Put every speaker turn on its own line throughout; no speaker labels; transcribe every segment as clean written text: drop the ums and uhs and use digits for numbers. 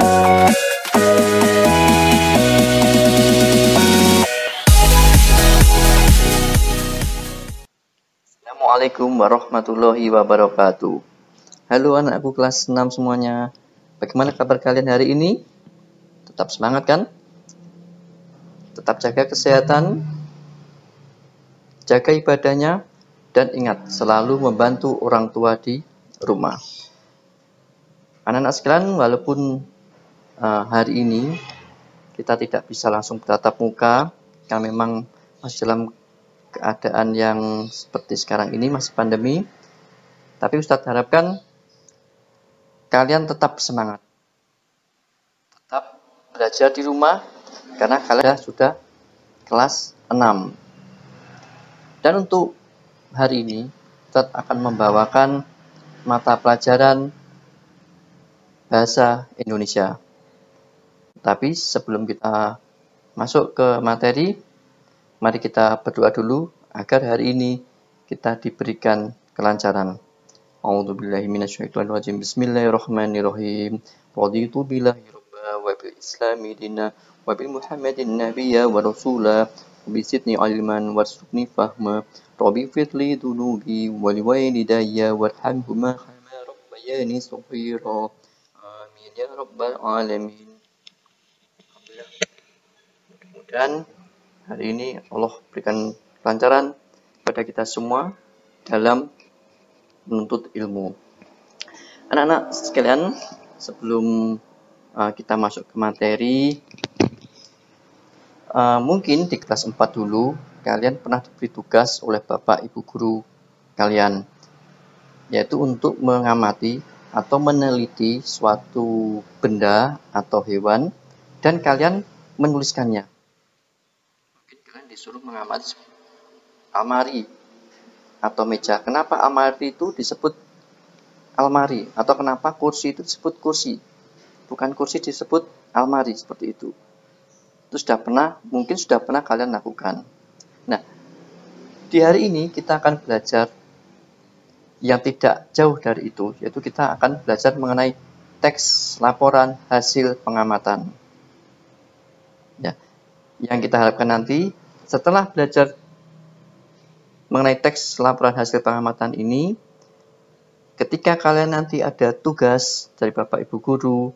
Assalamualaikum warahmatullahi wabarakatuh. Halo anakku kelas 6 semuanya. Bagaimana kabar kalian hari ini? Tetap semangat kan? Tetap jaga kesehatan, jaga ibadahnya, dan ingat selalu membantu orang tua di rumah. Anak-anak sekalian, walaupun hari ini kita tidak bisa langsung bertatap muka, karena memang masih dalam keadaan yang seperti sekarang ini, masih pandemi, tapi Ustadz harapkan kalian tetap semangat, tetap belajar di rumah, karena kalian sudah kelas 6. Dan untuk hari ini, Ustadz akan membawakan mata pelajaran Bahasa Indonesia. Tapi sebelum kita masuk ke materi, mari kita berdoa dulu agar hari ini kita diberikan kelancaran. A'udzubillahi minasyaitonirrajim. Bismillahirrahmanirrahim. Raditu billahi rabba wa bil islami dina wa bil muhammadin nabiyya wa rasula wa bisidni ilman warzuqni fahma. Rabbi fitli dunubi wa liwalidayya warhamhuma kama rabbayani shaghira. Amin ya rabbal alamin. Dan hari ini Allah berikan kelancaran kepada kita semua dalam menuntut ilmu. Anak-anak sekalian, sebelum kita masuk ke materi, mungkin di kelas 4 dulu kalian pernah diberi tugas oleh Bapak Ibu guru kalian, yaitu untuk mengamati atau meneliti suatu benda atau hewan dan kalian menuliskannya. Mungkin kalian disuruh mengamati almari atau meja. Kenapa almari itu disebut almari? Atau kenapa kursi itu disebut kursi? Bukan kursi disebut almari, seperti itu. Itu mungkin sudah pernah kalian lakukan. Nah, di hari ini kita akan belajar yang tidak jauh dari itu, yaitu kita akan belajar mengenai teks laporan hasil pengamatan. Ya, yang kita harapkan nanti setelah belajar mengenai teks laporan hasil pengamatan ini, ketika kalian nanti ada tugas dari Bapak Ibu guru,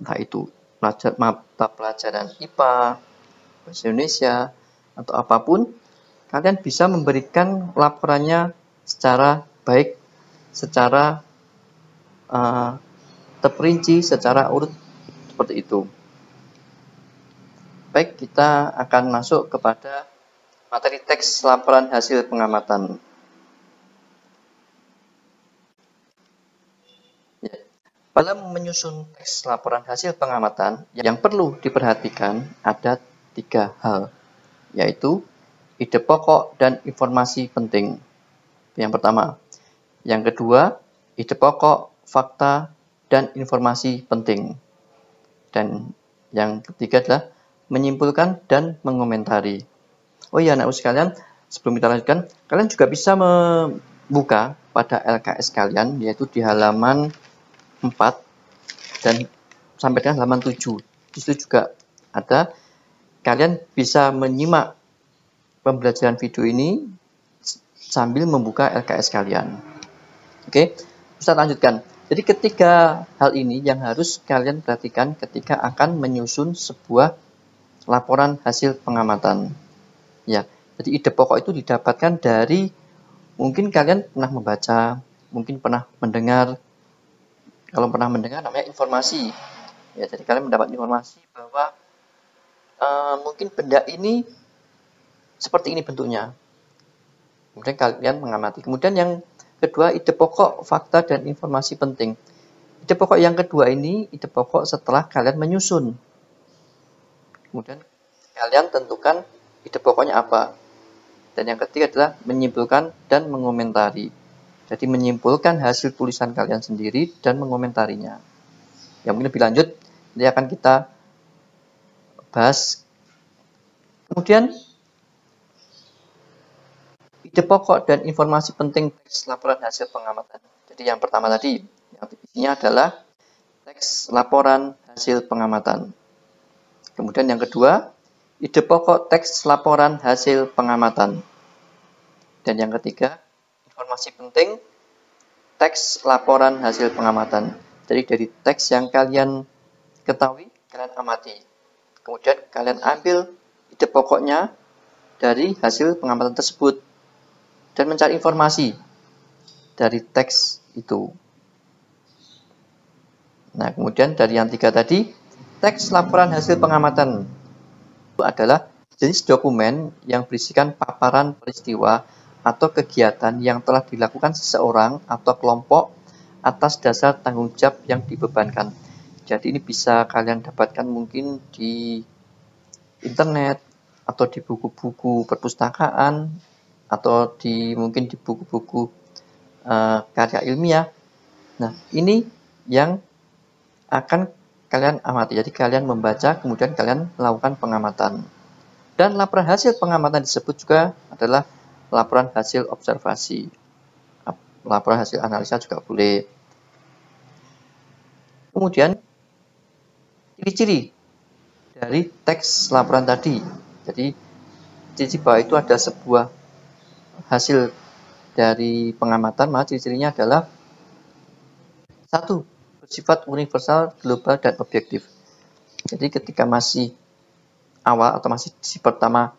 entah itu mata pelajaran IPA, Bahasa Indonesia, atau apapun, kalian bisa memberikan laporannya secara baik, secara terperinci, secara urut, seperti itu. Baik, kita akan masuk kepada materi teks laporan hasil pengamatan. Dalam menyusun teks laporan hasil pengamatan, yang perlu diperhatikan ada 3 hal, yaitu ide pokok dan informasi penting. Yang pertama. Yang kedua, ide pokok, fakta, dan informasi penting. Dan yang ketiga adalah menyimpulkan dan mengomentari. Oh iya, anak-anak sekalian, sebelum kita lanjutkan, kalian juga bisa membuka pada LKS kalian, yaitu di halaman 4 dan sampai dengan halaman 7. Di situ juga ada, kalian bisa menyimak pembelajaran video ini sambil membuka LKS kalian. Oke, Ustaz lanjutkan. Jadi ketiga hal ini yang harus kalian perhatikan ketika akan menyusun sebuah laporan hasil pengamatan. Ya, jadi ide pokok itu didapatkan dari, mungkin kalian pernah membaca, mungkin pernah mendengar. Kalau pernah mendengar namanya informasi. Ya, jadi kalian mendapat informasi bahwa mungkin benda ini seperti ini bentuknya. Kemudian kalian mengamati. Kemudian yang kedua, ide pokok, fakta, dan informasi penting. Ide pokok yang kedua ini, ide pokok setelah kalian menyusun. Kemudian kalian tentukan ide pokoknya apa. Dan yang ketiga adalah menyimpulkan dan mengomentari. Jadi menyimpulkan hasil tulisan kalian sendiri dan mengomentarinya. Yang mungkin lebih lanjut, ini akan kita bahas. Kemudian, ide pokok dan informasi penting teks laporan hasil pengamatan. Jadi yang pertama tadi, yang isinya adalah teks laporan hasil pengamatan. Kemudian yang kedua, ide pokok teks laporan hasil pengamatan. Dan yang ketiga, informasi penting teks laporan hasil pengamatan. Jadi dari teks yang kalian ketahui, kalian amati. Kemudian kalian ambil ide pokoknya dari hasil pengamatan tersebut dan mencari informasi dari teks itu. Nah, kemudian dari yang tiga tadi, teks laporan hasil pengamatan itu adalah jenis dokumen yang berisikan paparan peristiwa atau kegiatan yang telah dilakukan seseorang atau kelompok atas dasar tanggung jawab yang dibebankan. Jadi ini bisa kalian dapatkan mungkin di internet atau di buku-buku perpustakaan atau mungkin di buku-buku karya ilmiah. Nah, ini yang akan kalian amati. Jadi kalian membaca, kemudian kalian melakukan pengamatan. Dan laporan hasil pengamatan disebut juga adalah laporan hasil observasi. Laporan hasil analisa juga boleh. Kemudian ciri-ciri dari teks laporan tadi. Jadi ciri bahwa itu ada sebuah hasil dari pengamatan, maka ciri-cirinya adalah 1. Bersifat universal, global, dan objektif. Jadi ketika masih awal atau masih di pertama,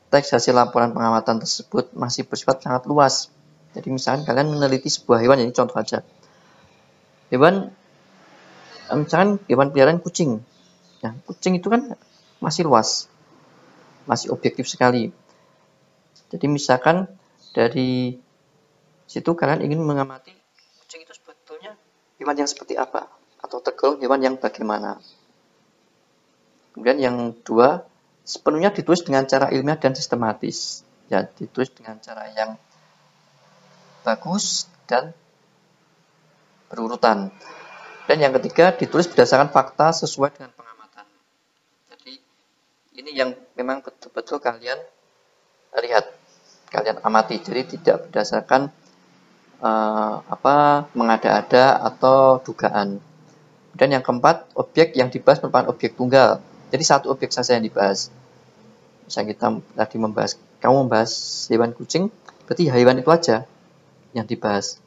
teks hasil laporan pengamatan tersebut masih bersifat sangat luas. Jadi misalkan kalian meneliti sebuah hewan, ini contoh aja. Misalkan hewan peliharaan kucing. Nah, kucing itu kan masih luas, masih objektif sekali. Jadi misalkan dari situ kalian ingin mengamati kucing itu sebetulnya hewan yang seperti apa, atau tergolong hewan yang bagaimana. Kemudian yang kedua, sepenuhnya ditulis dengan cara ilmiah dan sistematis. Ya, ditulis dengan cara yang bagus dan berurutan. Dan yang ketiga, ditulis berdasarkan fakta sesuai dengan pengamatan. Jadi ini yang memang betul-betul kalian lihat, kalian amati. Jadi tidak berdasarkan mengada-ada atau dugaan. Dan yang keempat, objek yang dibahas merupakan objek tunggal. Jadi satu objek saja yang dibahas. Misalnya kita tadi kamu membahas hewan kucing, berarti hewan itu aja yang dibahas.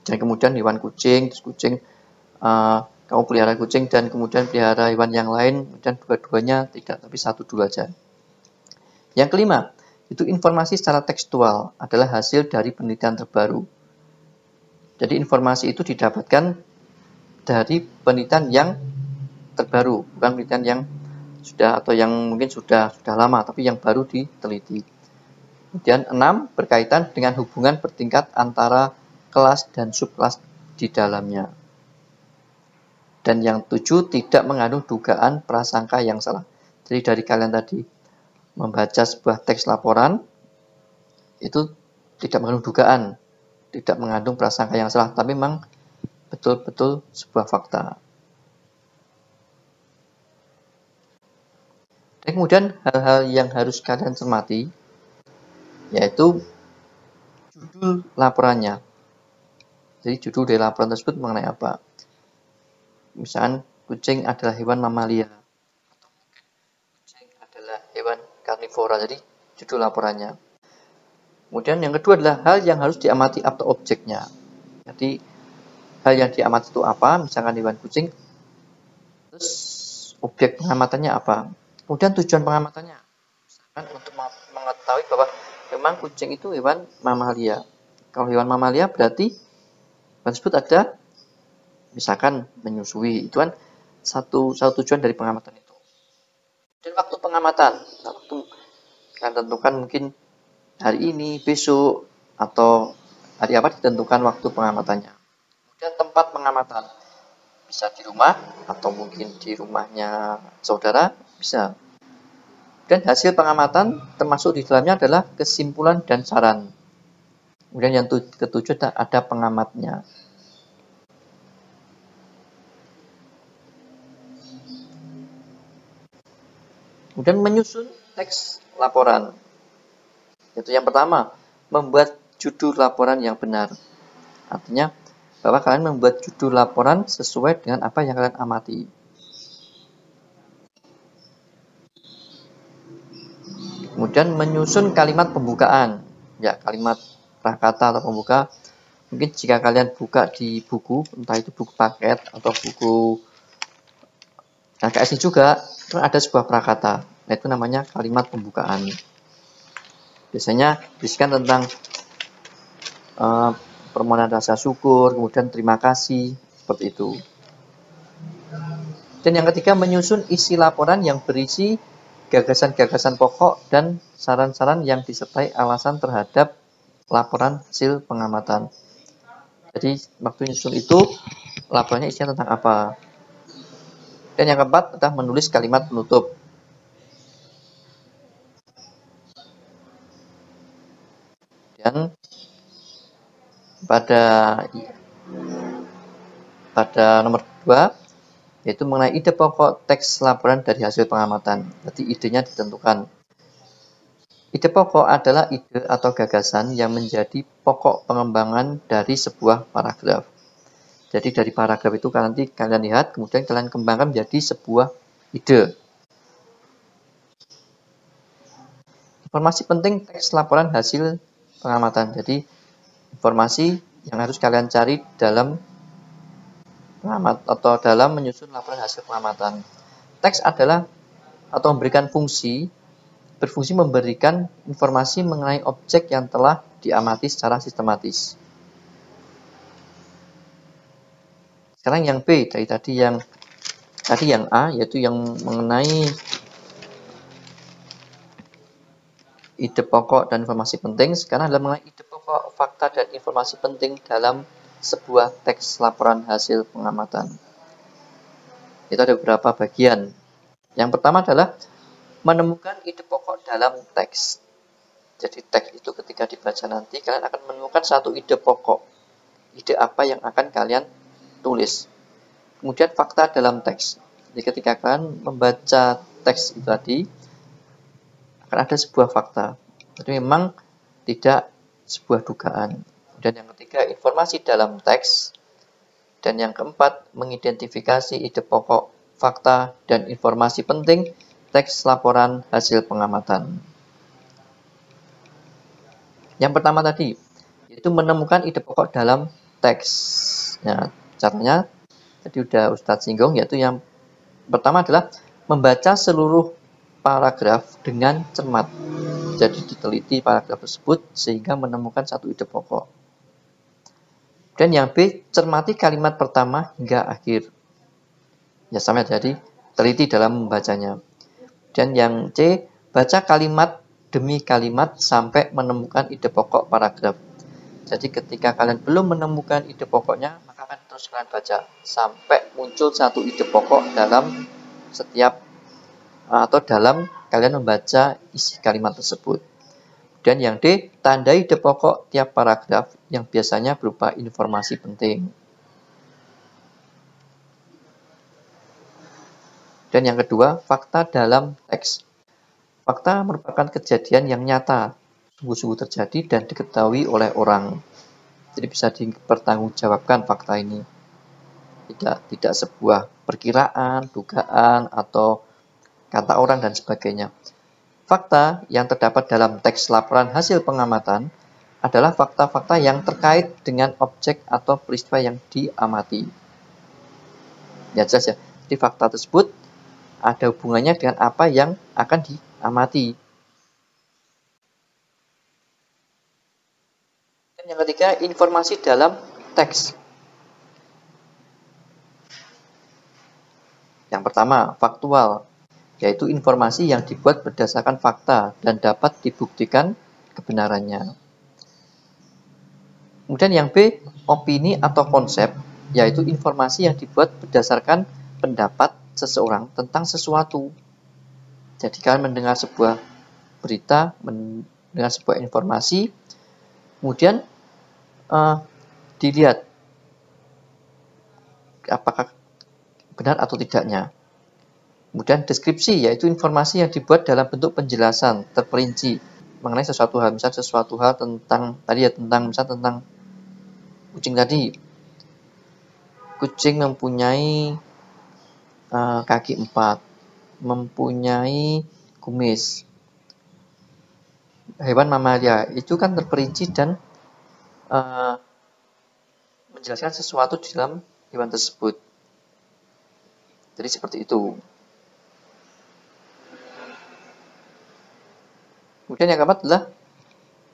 Dan kemudian hewan kucing, terus kucing, kamu pelihara kucing dan kemudian pelihara hewan yang lain, dan dua-duanya tidak, tapi satu dua aja. Yang kelima, itu informasi secara tekstual adalah hasil dari penelitian terbaru. Jadi informasi itu didapatkan dari penelitian yang terbaru, bukan penelitian yang sudah atau yang mungkin sudah lama, tapi yang baru diteliti. Kemudian 6, berkaitan dengan hubungan bertingkat antara kelas dan subkelas di dalamnya. Dan yang 7, tidak mengandung dugaan prasangka yang salah. Jadi dari kalian tadi membaca sebuah teks laporan, itu tidak mengandung dugaan, tidak mengandung prasangka yang salah, tapi memang betul-betul sebuah fakta. Dan kemudian hal-hal yang harus kalian cermati, yaitu judul laporannya. Jadi judul dari laporan tersebut mengenai apa. Misalkan kucing adalah hewan mamalia, atau kucing adalah hewan karnivora, jadi judul laporannya. Kemudian yang kedua adalah hal yang harus diamati atau objeknya. Jadi hal yang diamati itu apa, misalkan hewan kucing, terus objek pengamatannya apa. Kemudian tujuan pengamatannya, misalkan untuk mengetahui bahwa memang kucing itu hewan mamalia. Kalau hewan mamalia berarti hewan tersebut ada, misalkan menyusui, itu kan satu tujuan dari pengamatan itu. Dan waktu pengamatan, waktu kalian tentukan mungkin hari ini, besok, atau hari apa ditentukan waktu pengamatannya. Kemudian tempat pengamatan, bisa di rumah atau mungkin di rumahnya saudara, bisa. Dan hasil pengamatan termasuk di dalamnya adalah kesimpulan dan saran. Kemudian yang ketujuh ada pengamatnya. Kemudian menyusun teks laporan. Yaitu yang pertama, membuat judul laporan yang benar. Artinya bahwa kalian membuat judul laporan sesuai dengan apa yang kalian amati. Kemudian menyusun kalimat pembukaan. Ya, kalimat prakata atau pembuka. Mungkin jika kalian buka di buku, entah itu buku paket atau buku KKS juga, itu ada sebuah prakata. Nah, itu namanya kalimat pembukaan. Biasanya berisikan tentang permohonan rasa syukur, kemudian terima kasih, seperti itu. Dan yang ketiga, menyusun isi laporan yang berisi gagasan-gagasan pokok dan saran-saran yang disertai alasan terhadap laporan hasil pengamatan. Jadi, waktu nyusun itu, laporannya isinya tentang apa. Dan yang keempat adalah menulis kalimat penutup. Dan pada nomor 2, yaitu mengenai ide pokok teks laporan dari hasil pengamatan. Jadi idenya ditentukan. Ide pokok adalah ide atau gagasan yang menjadi pokok pengembangan dari sebuah paragraf. Jadi dari paragraf itu nanti kalian lihat, kemudian kalian kembangkan menjadi sebuah ide. Informasi penting teks laporan hasil pengamatan. Jadi informasi yang harus kalian cari dalam atau dalam menyusun laporan hasil pengamatan. Teks adalah atau berfungsi memberikan informasi mengenai objek yang telah diamati secara sistematis. Sekarang yang B, tadi yang A, yaitu yang mengenai ide pokok dan informasi penting. Sekarang adalah mengenai ide pokok, fakta, dan informasi penting dalam sebuah teks laporan hasil pengamatan. Itu ada beberapa bagian. Yang pertama adalah menemukan ide pokok dalam teks. Jadi teks itu ketika dibaca nanti, kalian akan menemukan satu ide pokok. Ide apa yang akan kalian tulis. Kemudian fakta dalam teks. Jadi ketika kalian membaca teks itu tadi, akan ada sebuah fakta. Jadi memang tidak sebuah dugaan. Dan yang ketiga, informasi dalam teks. Dan yang keempat, mengidentifikasi ide pokok, fakta, dan informasi penting teks laporan hasil pengamatan. Yang pertama tadi, yaitu menemukan ide pokok dalam teks. Nah, caranya tadi udah Ustadz singgung, yaitu yang pertama adalah membaca seluruh paragraf dengan cermat. Jadi diteliti paragraf tersebut sehingga menemukan satu ide pokok. Dan yang B, cermati kalimat pertama hingga akhir. Ya sama, jadi teliti dalam membacanya. Dan yang C, baca kalimat demi kalimat sampai menemukan ide pokok paragraf. Jadi ketika kalian belum menemukan ide pokoknya, maka akan terus kalian baca sampai muncul satu ide pokok dalam setiap atau dalam kalian membaca isi kalimat tersebut. Dan yang D, tandai ide pokok tiap paragraf yang biasanya berupa informasi penting. Dan yang kedua, fakta dalam teks. Fakta merupakan kejadian yang nyata, sungguh-sungguh terjadi dan diketahui oleh orang. Jadi bisa dipertanggungjawabkan fakta ini. Tidak sebuah perkiraan, dugaan, atau kata orang dan sebagainya. Fakta yang terdapat dalam teks laporan hasil pengamatan adalah fakta-fakta yang terkait dengan objek atau peristiwa yang diamati. Ya jelas ya, jadi fakta tersebut ada hubungannya dengan apa yang akan diamati. Dan yang ketiga, informasi dalam teks. Yang pertama, faktual, yaitu informasi yang dibuat berdasarkan fakta dan dapat dibuktikan kebenarannya. Kemudian yang B, opini atau konsep, yaitu informasi yang dibuat berdasarkan pendapat seseorang tentang sesuatu. Jadi kalian mendengar sebuah berita, mendengar sebuah informasi, kemudian dilihat apakah benar atau tidaknya. Kemudian deskripsi, yaitu informasi yang dibuat dalam bentuk penjelasan terperinci mengenai misalnya sesuatu hal tentang tadi ya, tentang kucing tadi. kucing mempunyai kaki 4, mempunyai kumis. Hewan mamalia itu kan terperinci dan menjelaskan sesuatu di dalam hewan tersebut. Jadi seperti itu. Kemudian yang keempat adalah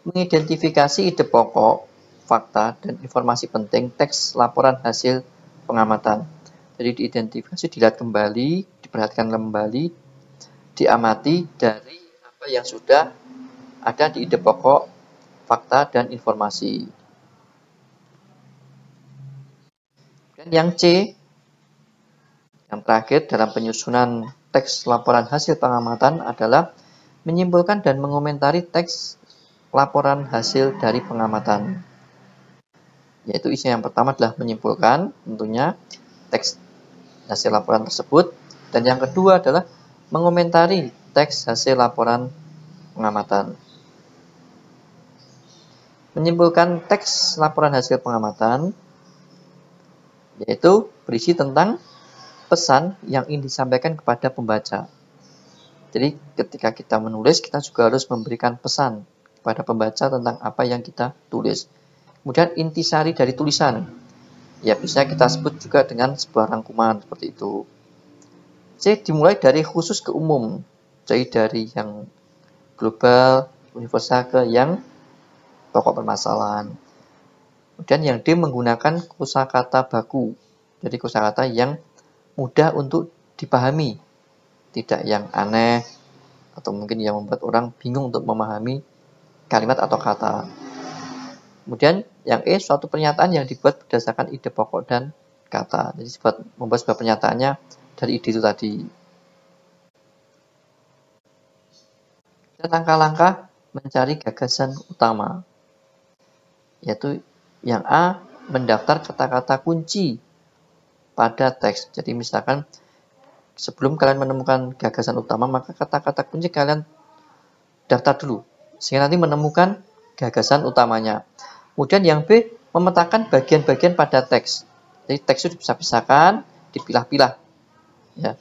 mengidentifikasi ide pokok, fakta, dan informasi penting teks laporan hasil pengamatan. Jadi diidentifikasi, dilihat kembali, diperhatikan kembali, diamati dari apa yang sudah ada di ide pokok, fakta, dan informasi. Dan yang C, yang terakhir dalam penyusunan teks laporan hasil pengamatan adalah menyimpulkan dan mengomentari teks laporan hasil dari pengamatan. Yaitu isi yang pertama adalah menyimpulkan tentunya teks hasil laporan tersebut, dan yang kedua adalah mengomentari teks hasil laporan pengamatan. Menyimpulkan teks laporan hasil pengamatan yaitu berisi tentang pesan yang ingin disampaikan kepada pembaca. Jadi ketika kita menulis, kita juga harus memberikan pesan kepada pembaca tentang apa yang kita tulis. Kemudian intisari dari tulisan, ya bisa kita sebut juga dengan sebuah rangkuman seperti itu. C, dimulai dari khusus ke umum, jadi dari yang global, universal ke yang pokok permasalahan. Kemudian yang D, menggunakan kosakata baku, jadi kosakata yang mudah untuk dipahami, tidak yang aneh atau mungkin yang membuat orang bingung untuk memahami kalimat atau kata. Kemudian yang E, suatu pernyataan yang dibuat berdasarkan ide pokok dan kata. Jadi membuat sebuah pernyataannya dari ide itu tadi. Dan langkah-langkah mencari gagasan utama, yaitu yang A, mendaftar kata-kata kunci pada teks. Jadi misalkan sebelum kalian menemukan gagasan utama, maka kata-kata kunci kalian daftar dulu, sehingga nanti menemukan gagasan utamanya. Kemudian yang B, memetakan bagian-bagian pada teks. Jadi teks itu dipisah-pisahkan, dipilah-pilah. Ya,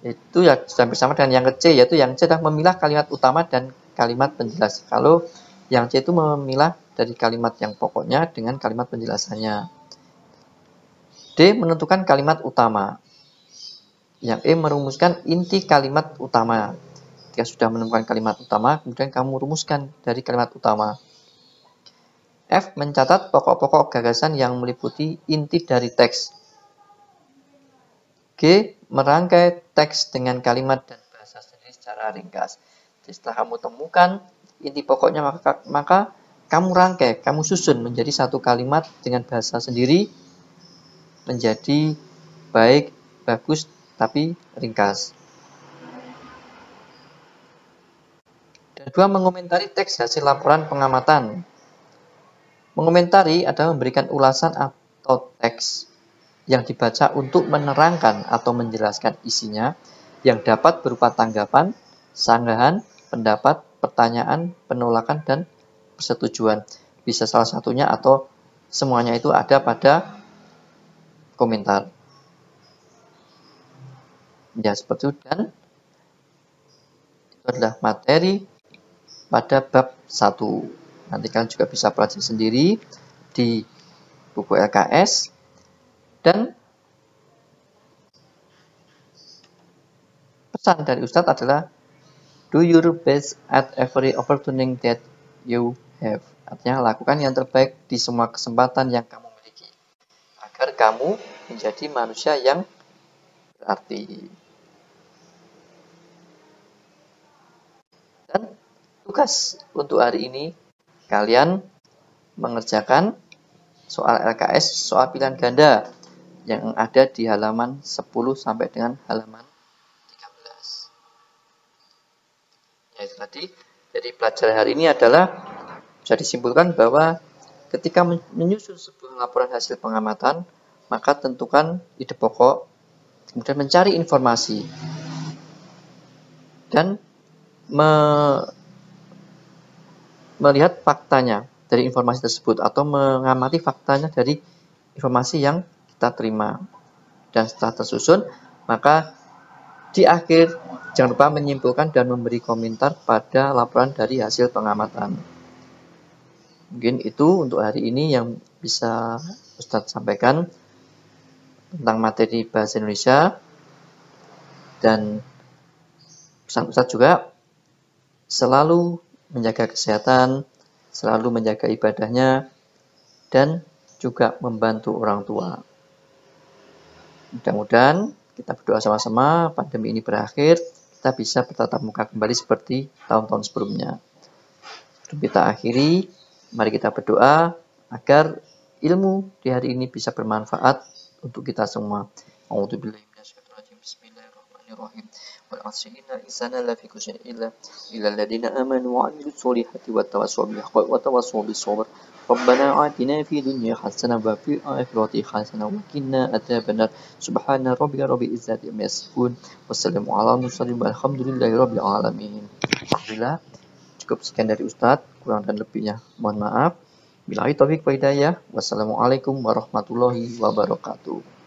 itu ya hampir sama dengan yang C, yaitu yang C adalah memilah kalimat utama dan kalimat penjelas. Kalau yang C itu memilah dari kalimat yang pokoknya dengan kalimat penjelasannya. D, menentukan kalimat utama. Yang E, merumuskan inti kalimat utama. Jika sudah menemukan kalimat utama, kemudian kamu rumuskan dari kalimat utama. F, mencatat pokok-pokok gagasan yang meliputi inti dari teks. G, merangkai teks dengan kalimat dan bahasa sendiri secara ringkas. Jadi setelah kamu temukan inti pokoknya, maka kamu rangkai, kamu susun menjadi satu kalimat dengan bahasa sendiri, menjadi baik, bagus, tapi ringkas. Dan 2, mengomentari teks hasil laporan pengamatan. Mengomentari adalah memberikan ulasan atau teks yang dibaca untuk menerangkan atau menjelaskan isinya yang dapat berupa tanggapan, sanggahan, pendapat, pertanyaan, penolakan, dan persetujuan. Bisa salah satunya atau semuanya itu ada pada komentar. Ya, seperti itu. Dan itu adalah materi pada bab 1. Nanti kalian juga bisa pelajari sendiri di buku LKS. Dan pesan dari Ustadz adalah do your best at every opportunity that you have. Artinya lakukan yang terbaik di semua kesempatan yang kamu miliki agar kamu menjadi manusia yang berarti. Dan tugas untuk hari ini, kalian mengerjakan soal LKS, soal pilihan ganda yang ada di halaman 10 sampai dengan halaman 13. Ya, itu tadi. Jadi pelajaran hari ini adalah bisa disimpulkan bahwa ketika menyusun sebuah laporan hasil pengamatan, maka tentukan ide pokok, kemudian mencari informasi, dan melihat faktanya dari informasi tersebut atau mengamati faktanya dari informasi yang kita terima. Dan setelah tersusun, maka di akhir jangan lupa menyimpulkan dan memberi komentar pada laporan dari hasil pengamatan. Mungkin itu untuk hari ini yang bisa Ustadz sampaikan tentang materi bahasa Indonesia. Dan pesan Ustadz juga selalu menjaga kesehatan, selalu menjaga ibadahnya, dan juga membantu orang tua. Mudah-mudahan kita berdoa sama-sama, pandemi ini berakhir, kita bisa bertatap muka kembali seperti tahun-tahun sebelumnya. Sebelum kita akhiri, mari kita berdoa agar ilmu di hari ini bisa bermanfaat untuk kita semua. A'udzubillahi minasyaitonir rajim. Bismillahirrahmanirrahim. Wal 'asri innal insana lafi khusr illa alladziina aamanu wa 'amilus solihati wa tawassaw bil haqqi wa tawassaw bis sabr. Rabbana atina fid dunya hasanah wa fil akhirati hasanah wa qina adzabannar. Subhana rabbika rabbil izzati amma yasifun. Wassalamu ala mursalin walhamdulillahi rabbil alamin. Alhamdulillah, cukup sekian dari Ustadz, kurang dan lebihnya mohon maaf. Billahi taufiq wa hidayah. Wassalamualaikum warahmatullahi wabarakatuh.